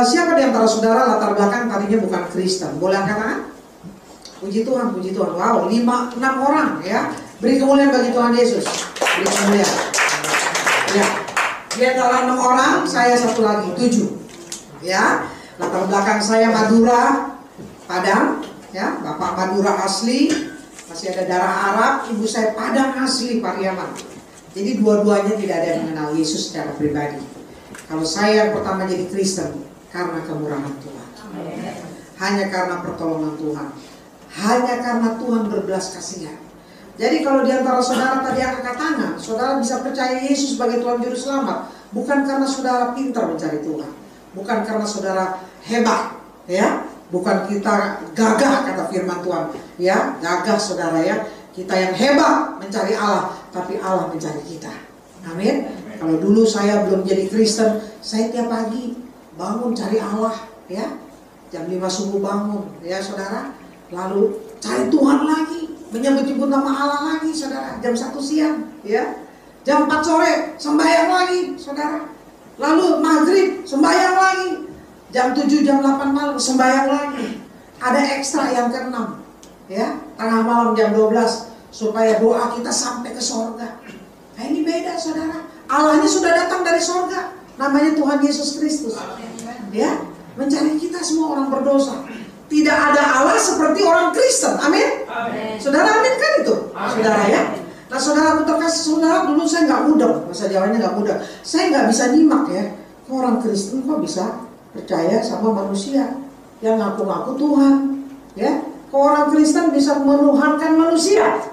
Siapa di antara saudara latar belakang tadinya bukan Kristen? Boleh angkat tangan? Puji Tuhan, puji Tuhan. Wow, 5-6 orang ya. Beri kemuliaan bagi Tuhan Yesus. Beri kemuliaan. Ya. Di antara 6 orang, saya satu lagi, 7. Ya. Latar belakang saya Madura, Padang. Ya, Bapak Madura asli, masih ada darah Arab. Ibu saya Padang asli, Pariaman. Jadi dua-duanya tidak ada yang mengenal Yesus secara pribadi. Kalau saya yang pertama jadi Kristen, karena kemurahan Tuhan. Hanya karena pertolongan Tuhan. Hanya karena Tuhan berbelas kasihan. Jadi kalau di antara saudara tadi angkat tangan, saudara bisa percaya Yesus sebagai Tuhan Juru Selamat, bukan karena saudara pintar mencari Tuhan, bukan karena saudara hebat, ya, bukan kita gagah kata firman Tuhan, ya, gagah saudara ya, kita yang hebat mencari Allah, tapi Allah mencari kita. Amin. Kalau dulu saya belum jadi Kristen, saya tiap pagi bangun cari Allah, ya, jam 5 subuh bangun, ya saudara, lalu cari Tuhan lagi. Menyebut-nyebut nama Allah lagi, saudara. Jam 1 siang, ya. Jam 4 sore, sembahyang lagi, saudara. Lalu maghrib, sembahyang lagi. Jam 7, jam 8 malam, sembahyang lagi. Ada ekstra yang ke-6, ya. Tengah malam jam 12, supaya doa kita sampai ke sorga. Nah ini beda, saudara. Allahnya sudah datang dari sorga. Namanya Tuhan Yesus Kristus. Ya, mencari kita semua orang berdosa. Tidak ada Allah seperti orang Kristen. Amin. Amin. Saudara amin kan itu? Amin. Saudara ya. Nah saudara aku terkasih, saudara dulu saya nggak mudah. Bahasa Jawanya nggak mudah. Saya nggak bisa nyimak ya. Orang Kristen kok bisa percaya sama manusia yang ngaku-ngaku Tuhan? Ya. Kok orang Kristen bisa menuhankan manusia?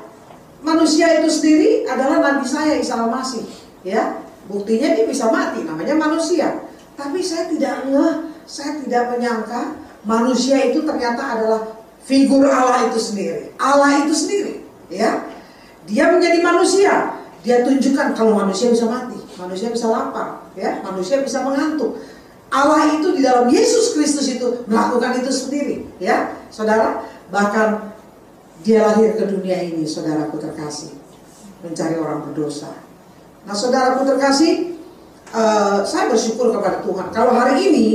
Manusia itu sendiri adalah Nabi saya Isa Al-Masih. Ya. Buktinya dia bisa mati. Namanya manusia. Tapi saya tidak ngeh. Saya tidak menyangka manusia itu ternyata adalah figur Allah itu sendiri. Allah itu sendiri, ya. Dia menjadi manusia. Dia tunjukkan kalau manusia bisa mati, manusia bisa lapar, ya, manusia bisa mengantuk. Allah itu di dalam Yesus Kristus itu melakukan itu sendiri, ya, saudara. Bahkan dia lahir ke dunia ini, saudaraku terkasih, mencari orang berdosa. Nah, saudaraku terkasih, saya bersyukur kepada Tuhan. Kalau hari ini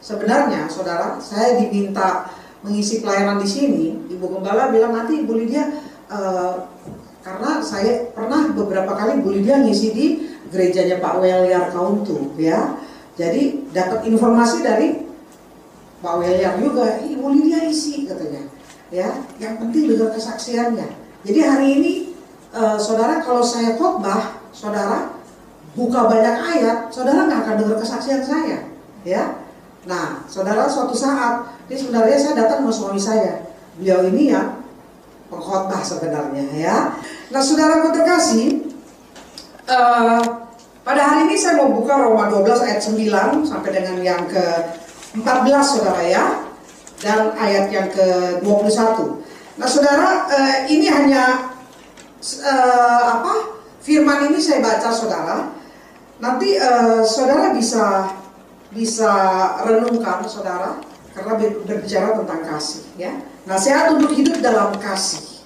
sebenarnya, saudara, saya diminta mengisi pelayanan di sini. Ibu Gembala bilang nanti Bu Lydia, karena saya pernah beberapa kali Bu Lydia ngisi di gerejanya Pak Weliar Kauntu, ya. Jadi dapat informasi dari Pak Weliar juga, Bu Lydia isi katanya, ya. Yang penting dengar kesaksiannya. Jadi hari ini, saudara, kalau saya khotbah, saudara buka banyak ayat, saudara nggak akan dengar kesaksian saya, ya. Nah, saudara, suatu saat, ini sebenarnya saya datang sama suami saya. Beliau ini yang pengkhotbah sebenarnya, ya. Nah, saudaraku terkasih, pada hari ini saya mau buka Roma 12 ayat 9 sampai dengan yang ke-14, saudara ya, dan ayat yang ke-21. Nah, saudara, ini hanya firman ini saya baca, saudara. Nanti saudara bisa renungkan, saudara, karena berbicara tentang kasih, ya. Nasihat untuk hidup dalam kasih.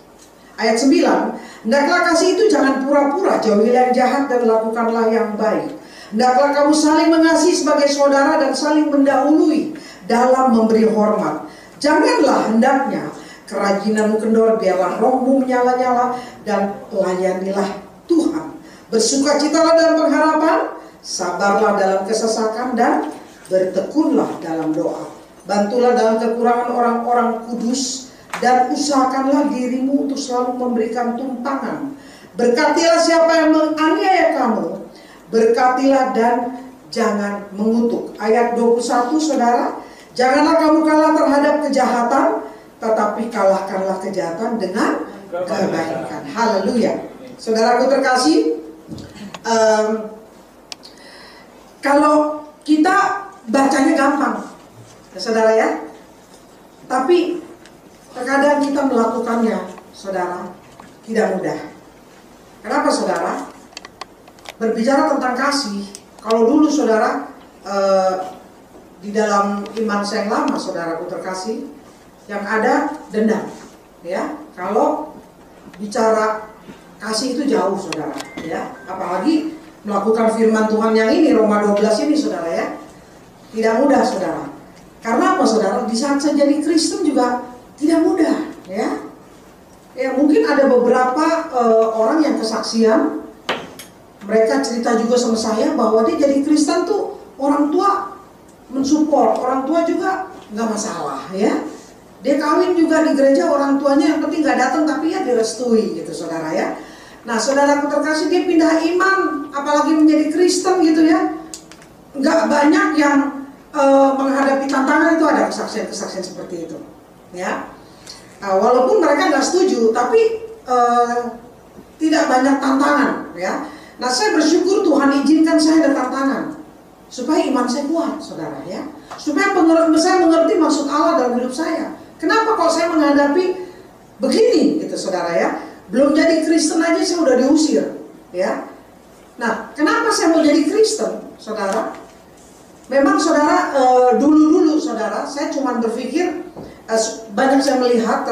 Ayat 9, hendaklah kasih itu jangan pura-pura, jauhilah yang jahat dan lakukanlah yang baik. Hendaklah kamu saling mengasihi sebagai saudara dan saling mendahului dalam memberi hormat. Janganlah hendaknya kerajinanmu kendor, biarlah rohmu menyala-nyala dan layanilah Tuhan. Bersukacitalah dalam pengharapan, sabarlah dalam kesesakan dan bertekunlah dalam doa. Bantulah dalam kekurangan orang-orang kudus dan usahakanlah dirimu untuk selalu memberikan tumpangan. Berkatilah siapa yang menganiaya kamu, berkatilah dan jangan mengutuk. Ayat 21, saudara, janganlah kamu kalah terhadap kejahatan, tetapi kalahkanlah kejahatan dengan kebaikan. Haleluya. Saudaraku terkasih, kalau kita bacanya gampang, ya, saudara ya, tapi terkadang kita melakukannya, saudara, tidak mudah. Kenapa, saudara? Berbicara tentang kasih, kalau dulu, saudara, di dalam iman saya yang lama, saudaraku terkasih, yang ada dendam, ya. Kalau bicara kasih itu jauh, saudara, ya. Apalagi melakukan firman Tuhan yang ini, Roma 12 ini, saudara ya. Tidak mudah, saudara. Karena apa, saudara? Di saat saya jadi Kristen juga tidak mudah, ya. Ya, mungkin ada beberapa orang yang kesaksian, mereka cerita juga sama saya bahwa dia jadi Kristen tuh orang tua mensupport, orang tua juga nggak masalah, ya. Dia kawin juga di gereja, orang tuanya yang penting nggak datang tapi ya direstui gitu, saudara ya. Nah, saudaraku terkasih, dia pindah iman, apalagi menjadi Kristen gitu ya. Nggak banyak yang menghadapi tantangan itu, ada kesaksian-kesaksian seperti itu, ya. Walaupun mereka nggak setuju, tapi tidak banyak tantangan, ya. Nah, saya bersyukur Tuhan izinkan saya ada tantangan supaya iman saya kuat, saudara ya. Supaya saya mengerti maksud Allah dalam hidup saya. Kenapa kalau saya menghadapi begini, gitu, saudara ya. Belum jadi Kristen aja saya udah diusir, ya. Nah, kenapa saya mau jadi Kristen, saudara? Memang saudara, dulu saudara, saya cuma berpikir, banyak saya melihat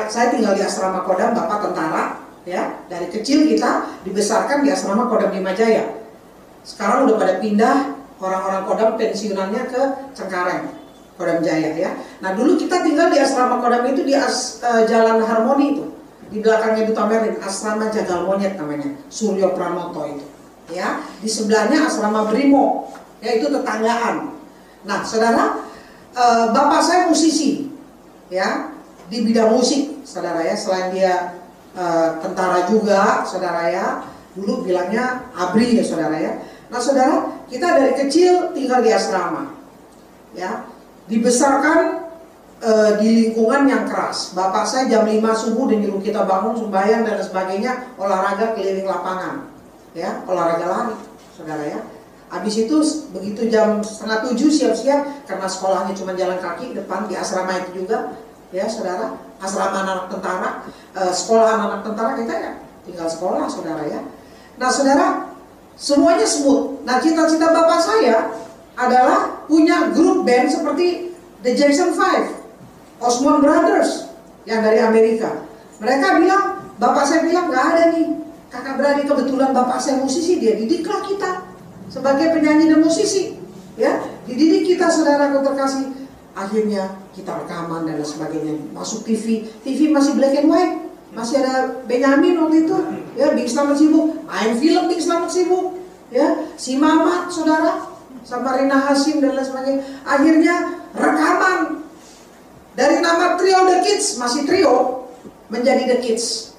saya tinggal di asrama Kodam, bapak tentara, ya. Dari kecil kita dibesarkan di asrama Kodam Dimajaya. Sekarang udah pada pindah orang-orang Kodam pensiunannya ke Cengkareng, Kodam Jaya, ya. Nah, dulu kita tinggal di asrama Kodam itu di Jalan Harmoni itu, di belakangnya Duta Merlin, asrama Jagal Monyet namanya, Suryo Pranoto itu, ya. Di sebelahnya asrama Brimo, ya, itu tetanggaan. Nah, saudara, bapak saya musisi, ya, di bidang musik, saudara ya. Selain dia tentara juga, saudara ya. Dulu bilangnya ABRI ya, saudara ya. Nah, saudara, kita dari kecil tinggal di asrama, ya, dibesarkan di lingkungan yang keras. Bapak saya jam 5 subuh dan nyuruh kita bangun sembahyang dan sebagainya, olahraga keliling lapangan, ya, olahraga lari, saudara ya. Habis itu begitu jam 6:30 siap-siap, karena sekolahnya cuma jalan kaki depan di asrama itu juga, ya saudara, asrama anak tentara, sekolah anak tentara kita ya tinggal sekolah, saudara ya. Nah, saudara, semuanya smooth. Nah, cita-cita bapak saya adalah punya grup band seperti The Jackson 5, Osmond Brothers yang dari Amerika. Mereka bilang, bapak saya bilang, nggak ada nih kakak beradik, kebetulan bapak saya musisi, dia didiklah kita sebagai penyanyi dan musisi, ya, dididik kita, saudaraku terkasih. Akhirnya kita rekaman dan sebagainya, masuk TV masih black and white, masih ada Benyamin waktu itu, ya, Bing Slamet Sibuk, main film Bing Slamet Sibuk, ya, si Mamat, saudara, sama Rina Hasim dan lain sebagainya. Akhirnya rekaman dari nama trio The Kids, masih trio, menjadi The Kids,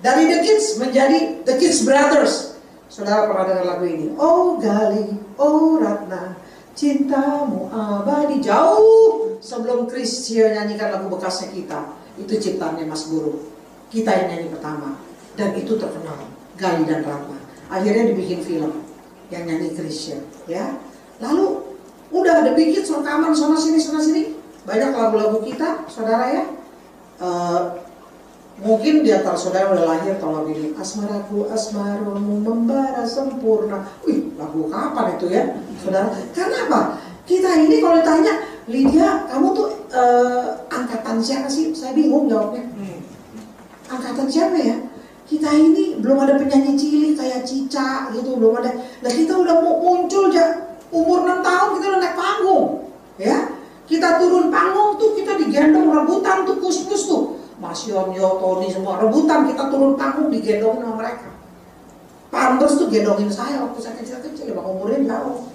dari The Kids menjadi The Kids Brothers. Saudara pernah dengar lagu ini? Oh Gali, oh Ratna, cintamu abadi. Jauh sebelum Chrisye nyanyikan lagu bekasnya kita, itu ciptaannya Mas Guru. Kita yang nyanyi pertama, dan itu terkenal, Gali dan Ratna. Akhirnya dibikin film yang nyanyi Chrisye, ya. Lalu udah dibikin rekaman sana sini, banyak lagu-lagu kita, saudara ya. Mungkin di antara saudara udah lahir kalau gini, asmaraku asmarumu membara sempurna. Wih, lagu kapan itu ya, saudara? Karena apa? Kita ini kalau ditanya, Lydia, kamu tuh angkatan siapa sih? Saya bingung jawabnya. Angkatan siapa ya? Kita ini belum ada penyanyi cilik kayak Cica gitu, belum ada. Nah, kita udah muncul umur 6 tahun kita udah naik panggung, ya. Kita turun panggung tuh kita digendong rebutan tuh kus-kus tuh. Mas Yonyo, Tony semua rebutan, kita turun panggung digendongin sama mereka. Pampers tuh gendongin saya waktu saya kecil-kecil, bang umurnya jauh.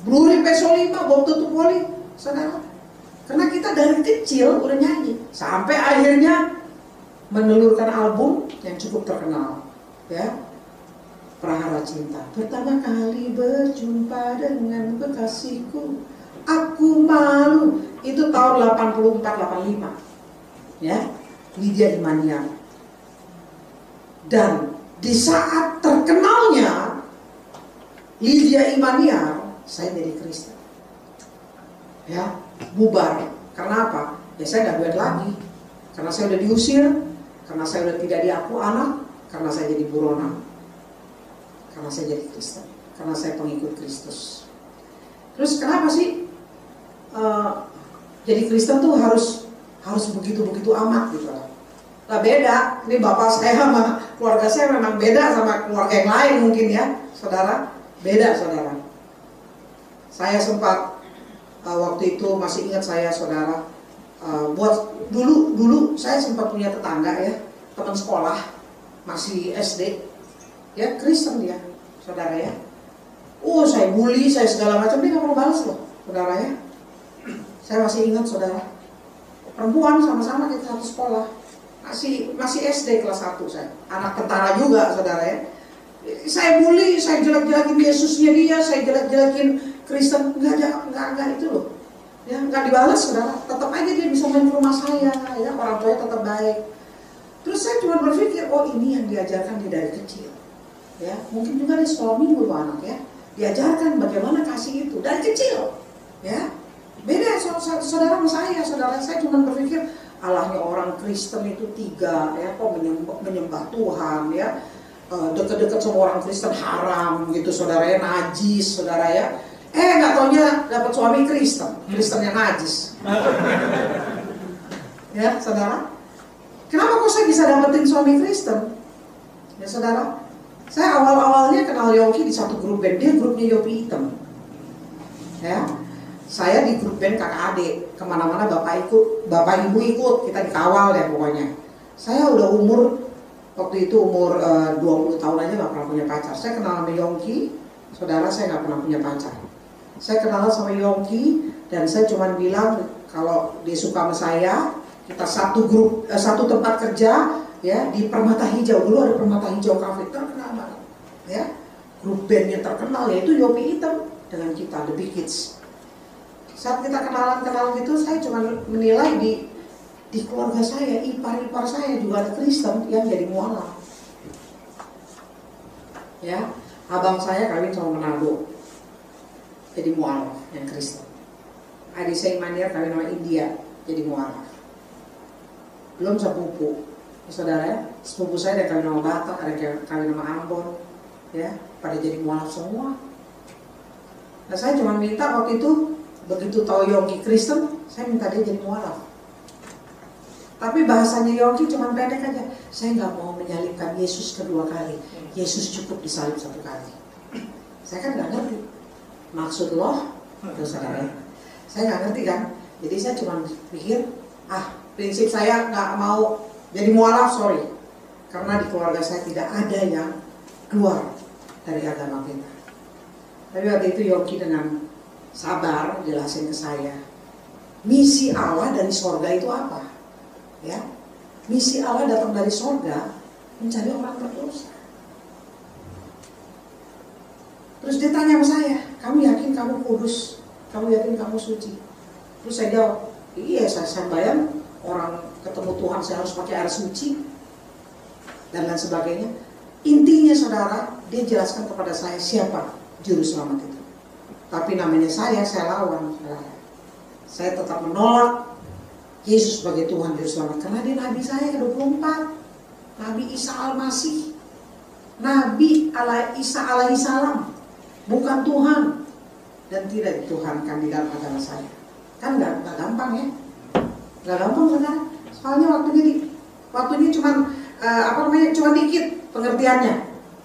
Bluri Peso 5, bom tutup poli, saudara. Karena kita dari kecil udah nyanyi, sampai akhirnya menelurkan album yang cukup terkenal, ya, Prahara Cinta. Pertama kali berjumpa dengan kekasihku, aku malu. Itu tahun 84-85, ya. Lydia Imaniar. Dan di saat terkenalnya Lydia Imaniar, saya jadi Kristen, ya, bubar. Karena apa? Ya saya gak duet lagi, karena saya udah diusir, karena saya udah tidak diaku anak, karena saya jadi buronan, karena saya jadi Kristen, karena saya pengikut Kristus. Terus kenapa sih jadi Kristen tuh harus begitu amat gitu lah. Nah, beda, ini bapak saya sama keluarga saya memang beda sama keluarga yang lain mungkin ya, saudara. Beda, saudara. Saya sempat waktu itu masih ingat saya saudara, buat dulu saya sempat punya tetangga ya, teman sekolah masih SD ya, Kristen dia saudara ya. Saya bully, saya segala macam, dia nggak pernah balas loh saudara ya. Saya masih ingat saudara, perempuan sama-sama kita satu sekolah, masih SD kelas 1 saya, anak tentara juga saudara ya. Saya bully, saya jelek-jelekin Yesusnya dia, saya jelek-jelekin Kristen, enggak itu loh ya, nggak dibalas saudara. Tetap aja dia bisa main ke rumah saya ya, orang tuanya tetap baik. Terus saya cuma berpikir, oh ini yang diajarkan dia dari kecil ya. Mungkin juga di sekolah minggu tuh anak ya, diajarkan bagaimana kasih itu dari kecil ya. Beda saudara sama saya, saudara saya cuma berpikir Allahnya orang Kristen itu 3 ya, kok menyembah Tuhan ya, deket-deket sama orang Kristen haram gitu saudara ya, najis saudara ya. Nggak taunya dapat suami Kristen yang najis. Ya saudara, kenapa kok saya bisa dapetin suami Kristen? Ya saudara, saya awal-awalnya kenal Yongki di satu grup band, dia grupnya Yopi Hitam. Ya, saya di grup band kakak adik, kemana-mana bapak ibu ikut, kita dikawal ya pokoknya. Saya udah waktu itu umur 20 tahun aja nggak pernah punya pacar. Saya kenal sama Yongki, saudara, saya nggak pernah punya pacar. Saya kenal sama Yongki dan saya cuma bilang kalau dia suka sama saya, kita satu tempat kerja ya di Permata Hijau. Dulu ada Permata Hijau Cafe, terkenal banget ya, grup bandnya terkenal yaitu Yopi Hitam dengan kita The Big Kids. Saat kita kenalan gitu, saya cuma menilai di keluarga saya, ipar saya juga ada Kristen yang jadi mualaf ya. Abang saya kawin sama Manado, jadi mualaf yang Kristen. Adik saya Imaniar kawin sama India, jadi mualaf. Belum sepupu saudara ya, sepupu saya ada kawin sama Batak, ada kawin sama Ambon ya, pada jadi mualaf semua. Nah saya cuma minta waktu itu, begitu tahu Yongki Kristen, saya minta dia jadi mualaf. Tapi bahasanya Yongki cuma pendek aja, saya nggak mau menyalibkan Yesus kedua kali, Yesus cukup disalib 1 kali. Saya kan nggak ngerti maksud loh, saudara. Saya nggak ngerti kan, jadi saya cuma pikir, prinsip saya nggak mau jadi mualaf, sorry, karena di keluarga saya tidak ada yang keluar dari agama kita. Tapi waktu itu Yongki dengan sabar jelasin ke saya, misi Allah dari sorga itu apa? Ya, misi Allah datang dari sorga mencari orang berdosa. Terus dia tanya sama saya, kamu yakin kamu kudus? Kamu yakin kamu suci? Terus saya jawab, iya, saya bayang orang ketemu Tuhan saya harus pakai air suci dan lain sebagainya. Intinya saudara, dia jelaskan kepada saya siapa juru selamat itu. Tapi namanya saya lawan saudara. Saya tetap menolak Yesus sebagai Tuhan juru selamat karena dia nabi saya ke-24, Nabi Isa Al-Masih, Nabi Isa alaihissalam, bukan Tuhan, dan tidak dituhankan di dalam agama saya. Kan nggak gampang ya, nggak gampang saudara. Soalnya waktunya cuma dikit pengertiannya.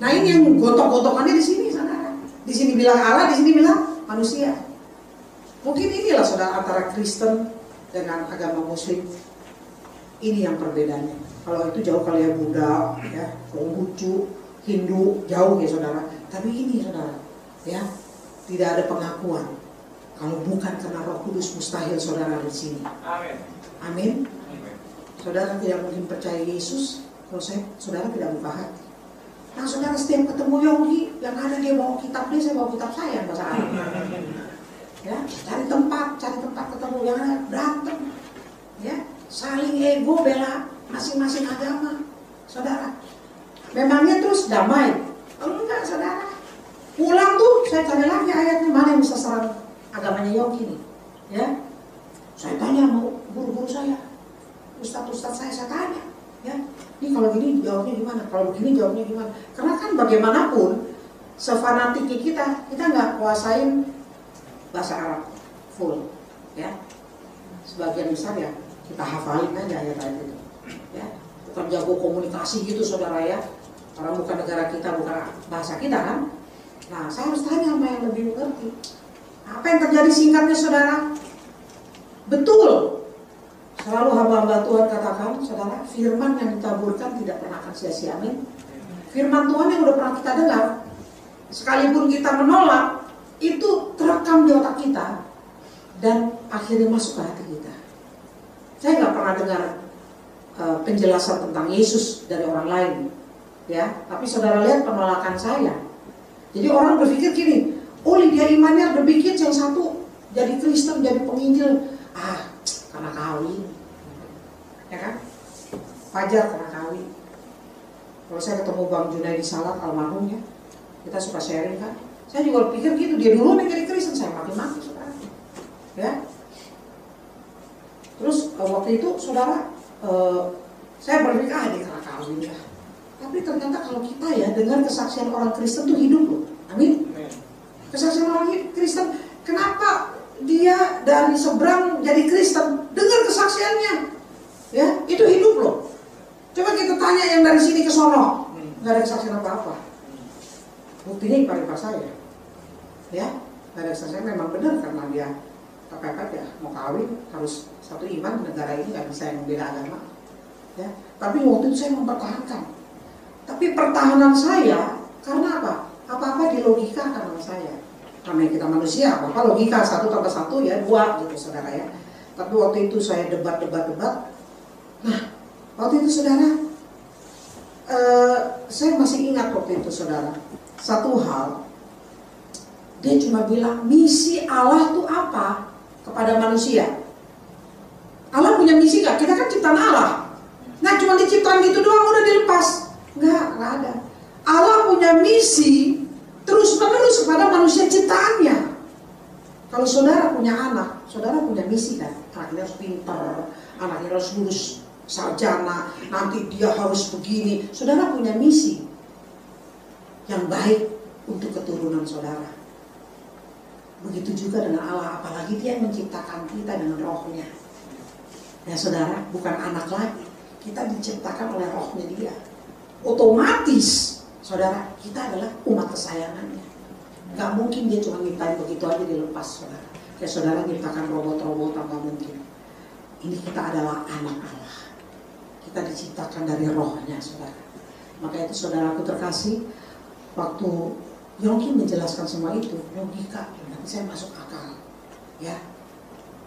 Nah ini yang gotok-gotokannya di sini saudara. Di sini bilang Allah, di sini bilang manusia. Mungkin inilah saudara antara Kristen dengan agama Muslim. Ini yang perbedaannya. Kalau itu jauh kali ya, Buddha, ya, Konghucu, Hindu, jauh ya saudara. Tapi ini saudara, ya, tidak ada pengakuan. Kalau bukan karena Roh Kudus, mustahil saudara di sini. Amin. Amin. Saudara tidak mungkin percaya Yesus kalau saudara tidak buka hati. Nah saudara, setiap ketemu Yongki, yang ada dia bawa kitab dia, saya bawa kitab saya bahasa Arab. Ya, cari tempat ketemu, yang ada berantem, ya, saling ego, bela masing-masing agama, saudara. Memangnya terus damai? Enggak saudara. Pulang tuh saya cari lagi ayatnya mana yang bisa serang agamanya Yongki nih, ya. Saya tanya mau guru-guru saya, ustadz saya tanya, ya. Ini kalau gini jawabnya gimana? Kalau begini jawabnya gimana? Karena kan bagaimanapun sefanatiknya kita nggak kuasain bahasa Arab full, ya. Sebagian besar ya kita hafalin aja ayat-ayat itu, ya. Tetap jago komunikasi gitu saudara ya. Karena bukan negara kita, bukan bahasa kita kan. Nah saya harus tanya sama yang lebih mengerti. Apa yang terjadi singkatnya saudara? Betul. Selalu hamba-hamba Tuhan katakan, saudara, firman yang ditaburkan tidak pernah akan sia-sia. Amin. Firman Tuhan yang udah pernah kita dengar, sekalipun kita menolak, itu terekam di otak kita dan akhirnya masuk ke hati kita. Saya nggak pernah dengar penjelasan tentang Yesus dari orang lain, ya. Tapi saudara lihat penolakan saya. Jadi orang berpikir gini, oh Lydia Imaniar berpikir yang satu jadi Kristen, jadi penginjil, karena kawin, ya kan? Wajar karena kawin. Kalau saya ketemu Bang Junaidi Salat almarhum ya, kita suka sharing kan. Saya juga pikir gitu, dia dulu yang jadi Kristen, saya mati-mati saudara. Ya. Terus waktu itu saudara, saya berpikir dia karena kawin ya. Tapi ternyata kalau kita ya dengar kesaksian orang Kristen itu hidup loh. Amin. Kesaksian orang Kristen, kenapa dia dari seberang jadi Kristen? Dengar kesaksiannya, ya itu hidup loh. Coba kita tanya yang dari sini ke sono, nggak ada kesaksian apa-apa. Buktinya ipar-ipar saya, ya nggak ada kesaksian. Memang benar karena dia kepepet ya, mau kawin harus satu iman, negara ini nggak bisa yang beda agama, ya. Tapi waktu itu saya mempertahankan. Tapi pertahanan saya karena apa? Apa-apa dilogikakan sama saya. Karena kita manusia, apa logika 1 tambah 1 ya 2 gitu saudara ya. Tapi waktu itu saya debat. Nah, waktu itu saudara, saya masih ingat waktu itu saudara, satu hal, dia cuma bilang misi Allah itu apa kepada manusia. Allah punya misi nggak? Kita kan ciptaan Allah. Nah cuma diciptakan gitu doang udah dilepas? Nggak ada. Allah punya misi terus menerus kepada manusia ciptaannya. Kalau saudara punya anak, saudara punya misi kan? Anaknya harus pintar, anaknya harus lulus sarjana, nanti dia harus begini. Saudara punya misi yang baik untuk keturunan saudara. Begitu juga dengan Allah, apalagi dia yang menciptakan kita dengan rohnya. Ya saudara, bukan anak lagi, kita diciptakan oleh rohnya dia. Otomatis saudara, kita adalah umat kesayangannya. Gak mungkin dia cuma nyiptain begitu aja dilepas saudara. Kayak saudara nyiptakan robot-robot, gak mungkin. Ini kita adalah anak Allah. Kita diciptakan dari rohnya saudara. Maka itu saudaraku terkasih, waktu Yongki menjelaskan semua itu, logika, nanti saya masuk akal. Ya,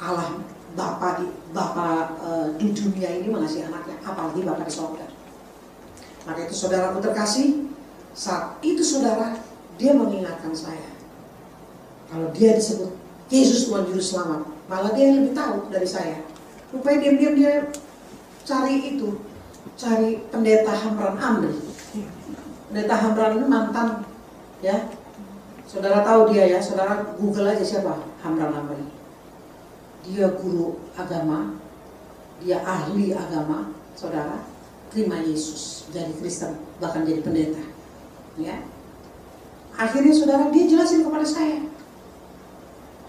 Allah Bapa di dunia ini mengasihi anaknya, apalagi Bapa di sorga. Maka itu saudaraku terkasih, saat itu saudara, dia mengingatkan saya. Kalau dia disebut Yesus Tuhan Juru Selamat, malah dia lebih tahu dari saya. Rupanya diam-diam dia cari pendeta Hamran Amri. Pendeta Hamran itu mantan, ya. Saudara tahu dia ya, saudara Google aja siapa Hamran Amri. Dia guru agama, dia ahli agama, saudara. Terima Yesus, jadi Kristen, bahkan jadi pendeta. Ya. Akhirnya saudara, dia jelasin kepada saya,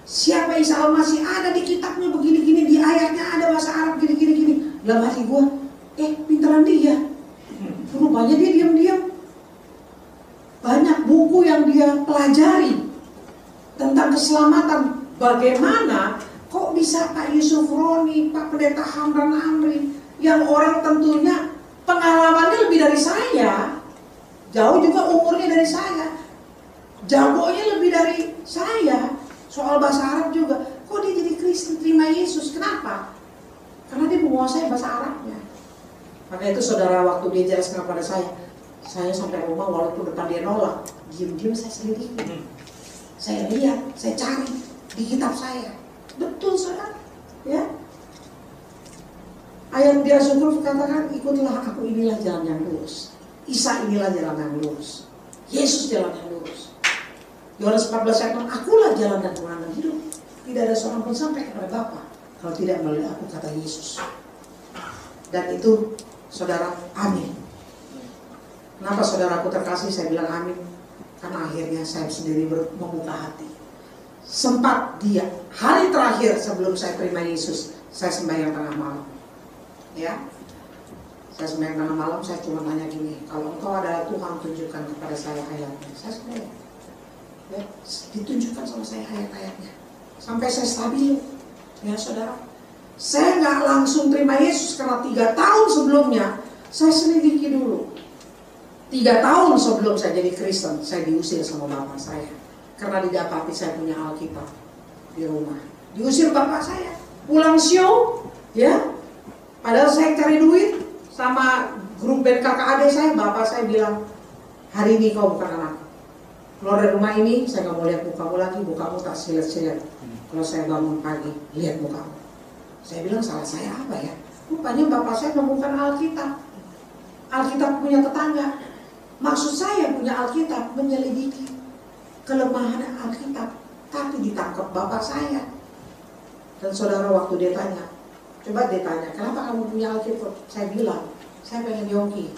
siapa Isa Al-Masih ada di kitabnya begini-gini, di ayatnya ada bahasa Arab gini-gini. Dalam hati gue, pinteran dia. Rupanya dia diam-diam. Banyak buku yang dia pelajari tentang keselamatan. Bagaimana kok bisa Pak Yusuf Roni, Pak Pendeta Hamran Amri, yang orang tentunya pengalamannya lebih dari saya, jauh juga umurnya dari saya, jagonya lebih dari saya, soal bahasa Arab juga. Kok dia jadi Kristen, terima Yesus? Kenapa? Karena dia menguasai bahasa Arabnya. Maka itu saudara, waktu dia jelaskan kepada saya sampai rumah walaupun depan dia nolak, diam-diam saya selidiki, saya lihat, saya cari di kitab saya. Betul saudara, ya. Ayat dia Zukhruf katakan, ikutilah aku, inilah jalan yang lurus. Isa inilah jalan yang lurus. Yesus jalan yang lurus. Yohanes 14 ayat 6, akulah jalan dan kebenaran hidup. Tidak ada seorang pun sampai kepada Bapa kalau tidak melalui aku, kata Yesus. Dan itu saudara, amin. Kenapa saudaraku terkasih saya bilang amin? Karena akhirnya saya sendiri membuka hati. Sempat dia, hari terakhir sebelum saya terima Yesus, saya sembahyang tengah malam. Ya, saya sembahyang tengah malam, saya cuma tanya gini, kalau engkau adalah Tuhan, tunjukkan kepada saya ayatnya. Saya sembahyang, ya, ditunjukkan sama saya ayat-ayatnya. Sampai saya stabil. Ya saudara, saya nggak langsung terima Yesus karena 3 tahun sebelumnya saya selidiki dulu. 3 tahun sebelum saya jadi Kristen, saya diusir sama bapak saya karena didapati saya punya Alkitab di rumah. Diusir bapak saya, pulang show, ya. Padahal saya cari duit sama grup band kakak adik saya. Bapak saya bilang, hari ini kau bukan anak. Keluar dari rumah ini, saya nggak mau lihat mukamu lagi. Mukamu tak silet-silet. Kalau saya bangun pagi, lihat mukamu. Saya bilang, salah saya apa ya? Rupanya bapak saya menemukan Alkitab. Alkitab punya tetangga. Maksud saya punya Alkitab, menyelidiki kelemahan Alkitab. Tapi ditangkap bapak saya. Dan saudara, waktu dia tanya, coba dia tanya, kenapa kamu punya Alkitab? Saya bilang, saya pengen yongki.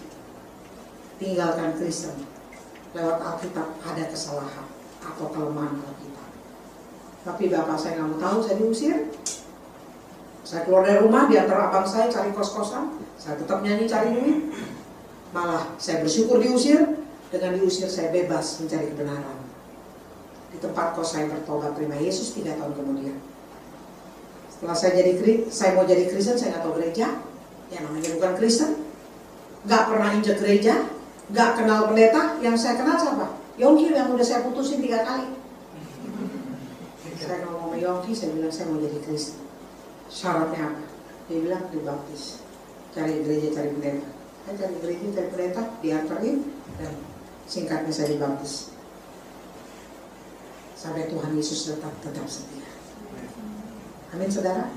Tinggalkan Kristen. Lewat Alkitab ada kesalahan atau kelemahan Alkitab. Tapi bapak saya nggak mau tahu, saya diusir. Saya keluar dari rumah, di antara abang saya cari kos-kosan. Saya tetap nyanyi cari duit. Malah saya bersyukur diusir. Dengan diusir saya bebas mencari kebenaran. Di tempat kos saya bertobat terima Yesus 3 tahun kemudian. Setelah saya mau jadi Kristen, saya nggak tahu gereja. Yang namanya bukan Kristen. Nggak pernah injak gereja. Nggak kenal pendeta. Yang saya kenal siapa? Yongki yang udah saya putusin 3 kali. Saya ngomong sama Yongki, saya bilang saya mau jadi Kristen. Syaratnya apa? Dia bilang dibaptis. Cari gereja, cari pendeta. Saya cari gereja, cari pendeta, diantarin, dan singkatnya saya dibaptis. Sampai Tuhan Yesus tetap setia. Amin saudara.